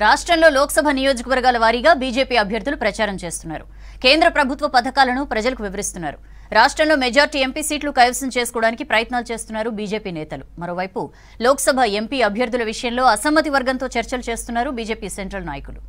రాష్ట్రంలో లోక్సభ నియోజకవర్గాల వారీగా బీజేపీ అభ్యర్థులు ప్రచారం చేస్తున్నారు. కేంద్ర ప్రభుత్వ పథకాలను ప్రజలకు వివరిస్తున్నారు. రాష్ట్రంలో మెజార్టీ ఎంపీ సీట్లు కైవసం చేసుకోవడానికి ప్రయత్నాలు చేస్తున్నారు బీజేపీ నేతలు. మరోవైపు లోక్సభ ఎంపీ అభ్యర్థుల విషయంలో అసమ్మతి వర్గంతో చర్చలు చేస్తున్నారు బీజేపీ సెంట్రల్ నాయకులు.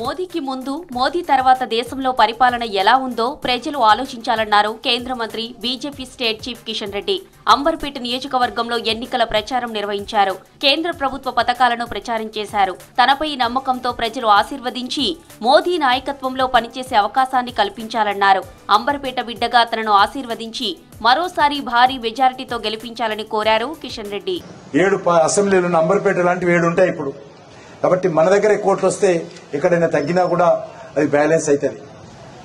మోదీకి ముందు మోదీ తర్వాత దేశంలో పరిపాలన ఎలా ఉందో ప్రజలు ఆలోచించాలన్నారు కేంద్ర మంత్రి BJP state chief Kishan Reddy. Amberpet నియోజకవర్గంలో ఎన్నికల ప్రచారం నిర్వహించారు. కేంద్ర ప్రభుత్వ పథకాలను ప్రచారం చేశారు. తనపై నమ్మకంతో ప్రజలు ఆశీర్వదించి మోదీ నాయకత్వంలో పనిచేసే అవకాశాన్ని కల్పించాలన్నారు. అంబర్పేట బిడ్డగా తనను ఆశీర్వదించి మరోసారి భారీ మెజారిటీతో గెలిపించాలని కోరారు కిషన్ రెడ్డి. 7 అసెంబ్లీలు అంబర్పేట లాంటివి 7 ఉంటాయి ఇప్పుడు. కాబట్టి మన దగ్గర కోట్లు వస్తే ఎక్కడైనా తగ్గినా కూడా అది బ్యాలెన్స్ అవుతుంది.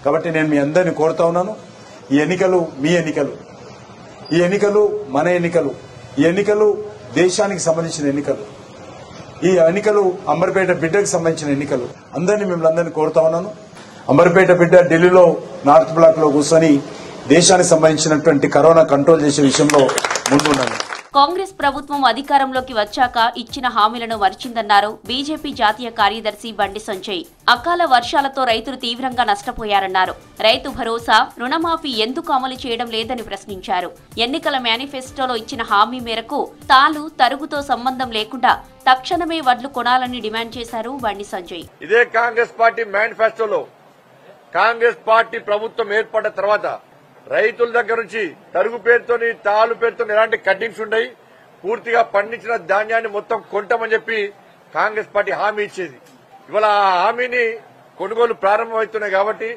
కాబట్టి నేను మీ అందరిని కోరుతా ఉన్నాను, ఈ ఎన్నికలు మీ ఎన్నికలు, ఈ ఎన్నికలు మన ఎన్నికలు, ఈ ఎన్నికలు దేశానికి సంబంధించిన ఎన్నికలు, ఈ ఎన్నికలు అంబర్పేట బిడ్డకు సంబంధించిన ఎన్నికలు. మిమ్మల్ని అందరినీ కోరుతా ఉన్నాను. అంబర్పేట బిడ్డ ఢిల్లీలో నార్త్ బ్లాక్ లో కూర్చొని దేశానికి సంబంధించినటువంటి కరోనా కంట్రోల్ చేసే విషయంలో ముందున్నాను. కాంగ్రెస్ ప్రభుత్వం అధికారంలోకి వచ్చాక ఇచ్చిన హామీలను మరిచిందన్నారు బీజేపీ జాతీయ కార్యదర్శి బండి సంజయ్. అకాల వర్షాలతో రైతులు తీవ్రంగా నష్టపోయారన్నారు. రైతు భరోసా, రుణమాఫీ ఎందుకు అమలు చేయడం లేదని ప్రశ్నించారు. ఎన్నికల మేనిఫెస్టోలో ఇచ్చిన హామీ మేరకు తాలు తరుగుతో సంబంధం లేకుండా తక్షణమే వడ్లు కొనాలని డిమాండ్ చేశారు బండి సంజయ్. ఇదే కాంగ్రెస్ పార్టీ మేనిఫెస్టోలో కాంగ్రెస్ పార్టీ ప్రభుత్వం ఏర్పడిన తర్వాత రైతుల దగ్గర నుంచి తరుగు పేరుతోని తాలు పేరుతో ఎలాంటి కట్టింగ్స్ ఉన్నాయి, పూర్తిగా పండించిన ధాన్యాన్ని మొత్తం కొంటామని చెప్పి కాంగ్రెస్ పార్టీ హామీ ఇచ్చేది. ఇవాళ ఆ హామీని కొనుగోలు ప్రారంభమవుతున్నాయి. కాబట్టి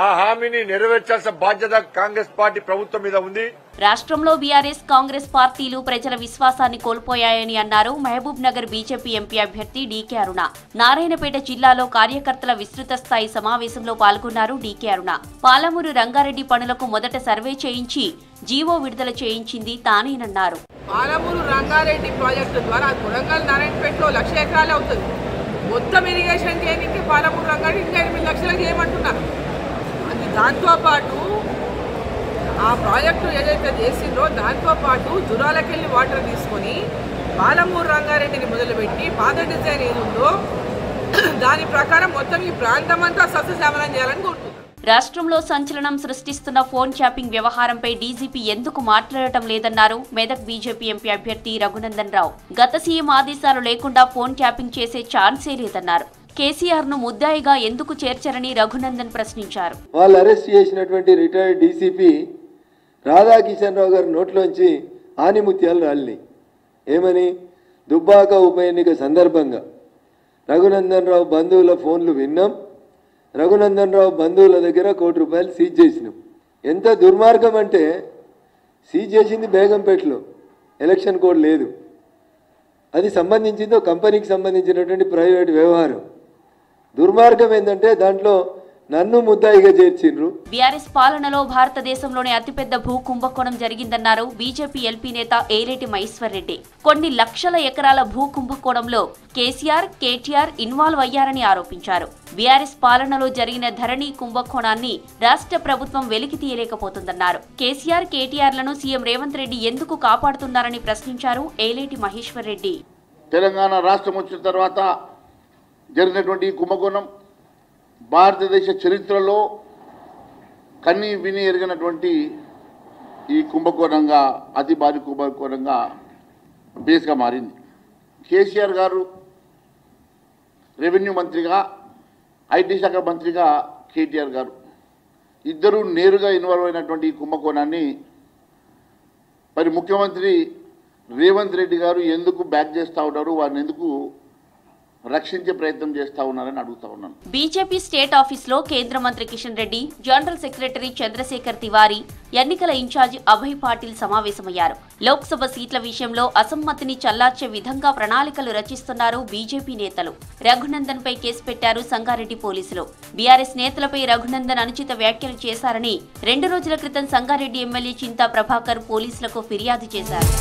ఆ హామీని నెరవేర్చాల్సిన బాధ్యత కాంగ్రెస్ పార్టీ ప్రభుత్వం మీద ఉంది. రాష్ట్రంలో బీఆర్ఎస్, కాంగ్రెస్ పార్టీలు ప్రజల విశ్వాసాన్ని కోల్పోయాయని అన్నారు మహబూబ్ నగర్ బీజేపీ ఎంపీ అభ్యర్థి డీకే అరుణ. నారాయణపేట జిల్లాలో కార్యకర్తల విస్తృత స్థాయి సమావేశంలో పాల్గొన్నారు డీకే అరుణ. పాలమూరు రంగారెడ్డి పనులకు మొదట సర్వే చేయించి జీవో విడుదల చేయించింది తానేనన్నారు. పాలమూరు రంగారెడ్డి ప్రాజెక్టు ద్వారా కొడంగల్ నారాయణపేటలో 1,00,000 ఎకరాలు అవుతుంది. మొత్తం ఇరిగేషన్ చేయడానికి పాలమూరు రంగారెడ్డి ఇంకా 8 లక్షలు చేయమంటున్నారు. అది దాంతోపాటు ఆ ప్రాజెక్టు ఏదైతే చేసిందో దాంతోపాటు జురాలకెళ్ళి వాటర్ తీసుకొని పాలమూరు రంగారెడ్డిని మొదలుపెట్టి పాత డిజైన్ ఏది ఉందో దాని ప్రకారం మొత్తం ఈ ప్రాంతం అంతా సస్యశ్యామలం చేయాలని కోరుతున్నారు. రాష్ట్రంలో సంచలనం సృష్టిస్తున్న ఫోన్ ట్యాపింగ్ వ్యవహారంపై డీజీపీ ఎందుకు మాట్లాడటం లేదన్నారు మెదక్ బీజేపీ ఎంపీ అభ్యర్థి రఘునందన్ రావు. గత సీఎం ఆదేశాలు లేకుండా ఫోన్ ట్యాపింగ్ చేసే ఛాన్సే లేదన్నారు. కేసీఆర్ ను ముద్దాయిగా ఎందుకు చేర్చారని రఘునందన్ ప్రశ్నించారు. వాళ్ళు అరెస్ట్ చేసినటువంటి రిటైర్డ్ డీసీపీ రాధాకిషన్ రావు గారి నోట్లోంచి ఆనిముత్యాలు రాలినాయి. ఏమని? దుబ్బాక ఉప ఎన్నిక సందర్భంగా రఘునందన్ రావు బంధువుల ఫోన్లు విన్నాం, రఘునందన్ రావు బంధువుల దగ్గర ₹1 కోటి సీజ్ చేసినాం. ఎంత దుర్మార్గం అంటే సీజ్ చేసింది బేగంపేటలో, ఎలక్షన్ కోడ్ లేదు, అది సంబంధించిందో కంపెనీకి సంబంధించినటువంటి ప్రైవేట్ వ్యవహారం. దుర్మార్గం ఏంటంటే దాంట్లో నన్ను ముద్దాయిగా చేర్చిండ్రు. బీఆర్ఎస్ పాలనలో భారతదేశంలోనే అతిపెద్ద భూ కుంభకోణం జరిగిందన్నారు బీజేపీ ఎల్పీ నేత ఏలేటి మహేశ్వర్ రెడ్డి. కొన్ని లక్షల ఎకరాల భూ కుంభకోణంలో కేసీఆర్, కేటీఆర్ ఇన్వాల్వ్ అయ్యారని ఆరోపించారు. బీఆర్ఎస్ పాలనలో జరిగిన ధరణి కుంభకోణాన్ని రాష్ట్ర ప్రభుత్వం వెలికి తీయలేకపోతుందన్నారు. కేసీఆర్, కేటీఆర్లను సీఎం రేవంత్ రెడ్డి ఎందుకు కాపాడుతున్నారని ప్రశ్నించారు ఏలేటి మహేశ్వర్ రెడ్డి. తెలంగాణ రాష్ట్రం వచ్చిన తర్వాత జరిగినటువంటి కుంభకోణం భారతదేశ చరిత్రలో కన్ని విని ఎరిగినటువంటి ఈ కుంభకోణంగా, అతి భారీ కుంభకోణంగా బేస్గా మారింది. కేసీఆర్ గారు రెవెన్యూ మంత్రిగా, ఐటీ శాఖ మంత్రిగా కేటీఆర్ గారు ఇద్దరూ నేరుగా ఇన్వాల్వ్ అయినటువంటి ఈ కుంభకోణాన్ని మరి ముఖ్యమంత్రి రేవంత్ రెడ్డి గారు ఎందుకు బ్యాక్ చేస్తూ ఉన్నారు, వారిని ఎందుకు రక్షించే ప్రయత్నం చేస్తా ఉన్నారని అడుగుతా ఉన్నాను. బీజేపీ స్టేట్ ఆఫీస్ లో కేంద్ర మంత్రి కిషన్ రెడ్డి, జనరల్ సెక్రటరీ చంద్రశేఖర్ తివారీ, ఎన్నికల ఇన్ఛార్జి అభయ్ పాటిల్ సమావేశమయ్యారు. లోక్సభ సీట్ల విషయంలో అసమ్మతిని చల్లార్చే విధంగా ప్రణాళికలు రచిస్తున్నారు బీజేపీ నేతలు. రఘునందన్ పై కేసు పెట్టారు సంగారెడ్డి పోలీసులు. బీఆర్ఎస్ నేతలపై రఘునందన్ అనుచిత వ్యాఖ్యలు చేశారని 2 రోజుల క్రితం సంగారెడ్డి ఎమ్మెల్యే చింతా ప్రభాకర్ పోలీసులకు ఫిర్యాదు చేశారు.